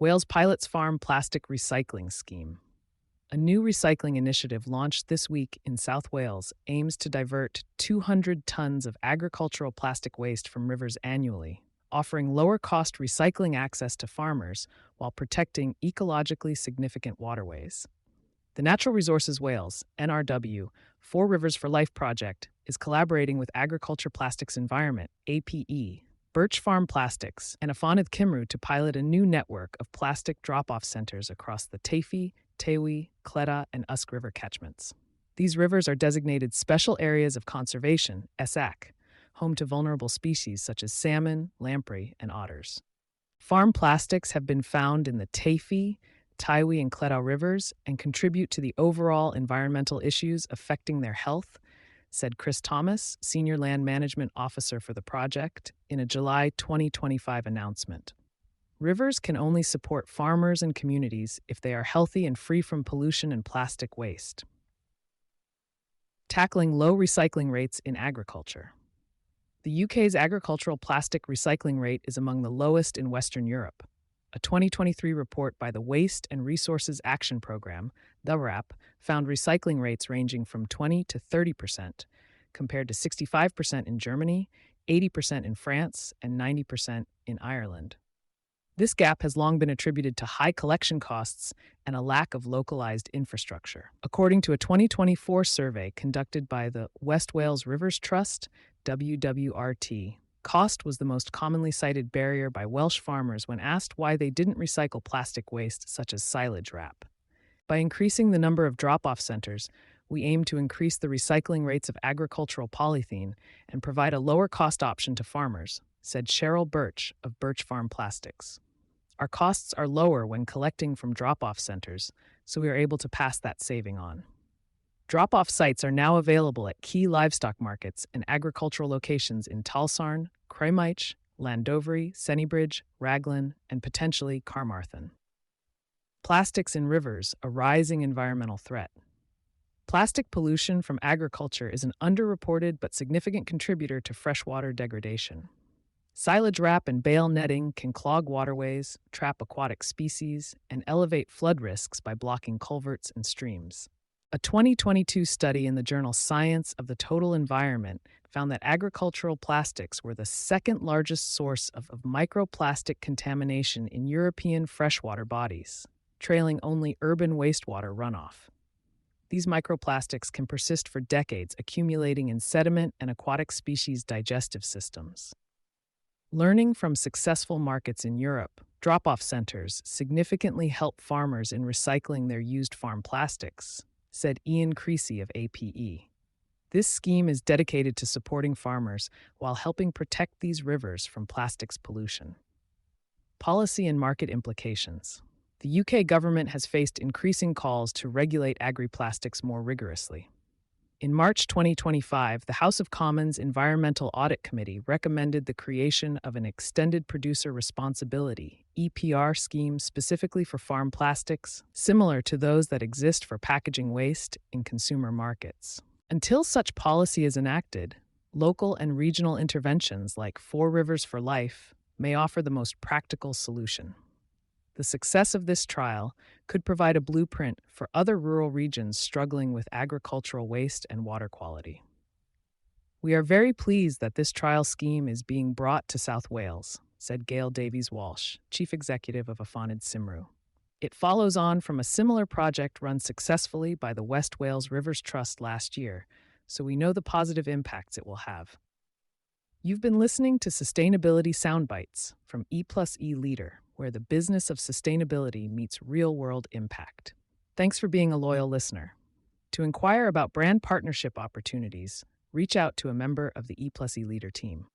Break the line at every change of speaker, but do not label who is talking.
Wales pilots farm plastic recycling scheme. A new recycling initiative launched this week in South Wales aims to divert 200 tons of agricultural plastic waste from rivers annually, offering lower-cost recycling access to farmers while protecting ecologically significant waterways. The Natural Resources Wales, NRW, Four Rivers for Life project is collaborating with Agriculture Plastics Environment, APE, Birch Farm Plastics, and Afonydd Cymru to pilot a new network of plastic drop-off centers across the Teifi, Tywi, Cleda, and Usk River catchments. These rivers are designated Special Areas of Conservation, SAC, home to vulnerable species such as salmon, lamprey, and otters. Farm plastics have been found in the Teifi, Tywi, and Cleda rivers and contribute to the overall environmental issues affecting their health, said Chris Thomas, Senior Land Management Officer for the project, in a July 2025 announcement. Rivers can only support farmers and communities if they are healthy and free from pollution and plastic waste. Tackling low recycling rates in agriculture. The UK's agricultural plastic recycling rate is among the lowest in Western Europe. A 2023 report by the Waste and Resources Action Programme, the WRAP, found recycling rates ranging from 20 to 30%, compared to 65% in Germany, 80% in France, and 90% in Ireland. This gap has long been attributed to high collection costs and a lack of localized infrastructure. According to a 2024 survey conducted by the West Wales Rivers Trust, WWRT, cost was the most commonly cited barrier by Welsh farmers when asked why they didn't recycle plastic waste such as silage wrap. By increasing the number of drop-off centers, we aim to increase the recycling rates of agricultural polythene and provide a lower-cost option to farmers, said Cheryl Birch of Birch Farm Plastics. Our costs are lower when collecting from drop-off centers, so we are able to pass that saving on. Drop-off sites are now available at key livestock markets and agricultural locations in Talsarn, Cremych, Llandovery, Sennybridge, Raglan, and potentially Carmarthen. Plastics in rivers, a rising environmental threat. Plastic pollution from agriculture is an underreported but significant contributor to freshwater degradation. Silage wrap and bale netting can clog waterways, trap aquatic species, and elevate flood risks by blocking culverts and streams. A 2022 study in the journal Science of the Total Environment found that agricultural plastics were the second largest source of microplastic contamination in European freshwater bodies, trailing only urban wastewater runoff. These microplastics can persist for decades, accumulating in sediment and aquatic species' digestive systems. Learning from successful markets in Europe, drop-off centers significantly help farmers in recycling their used farm plastics, said Ian Creasy of APE. This scheme is dedicated to supporting farmers while helping protect these rivers from plastics pollution. Policy and market implications. The UK government has faced increasing calls to regulate agri-plastics more rigorously. In March 2025, the House of Commons Environmental Audit Committee recommended the creation of an Extended Producer Responsibility (EPR) scheme specifically for farm plastics, similar to those that exist for packaging waste in consumer markets. Until such policy is enacted, local and regional interventions like Four Rivers for Life may offer the most practical solution. The success of this trial could provide a blueprint for other rural regions struggling with agricultural waste and water quality. We are very pleased that this trial scheme is being brought to South Wales, said Gail Davies-Walsh, Chief Executive of Afonydd Cymru. It follows on from a similar project run successfully by the West Wales Rivers Trust last year, so we know the positive impacts it will have. You've been listening to Sustainability Soundbites from E+E Leader, where the business of sustainability meets real-world impact. Thanks for being a loyal listener. To inquire about brand partnership opportunities, reach out to a member of the E+E Leader team.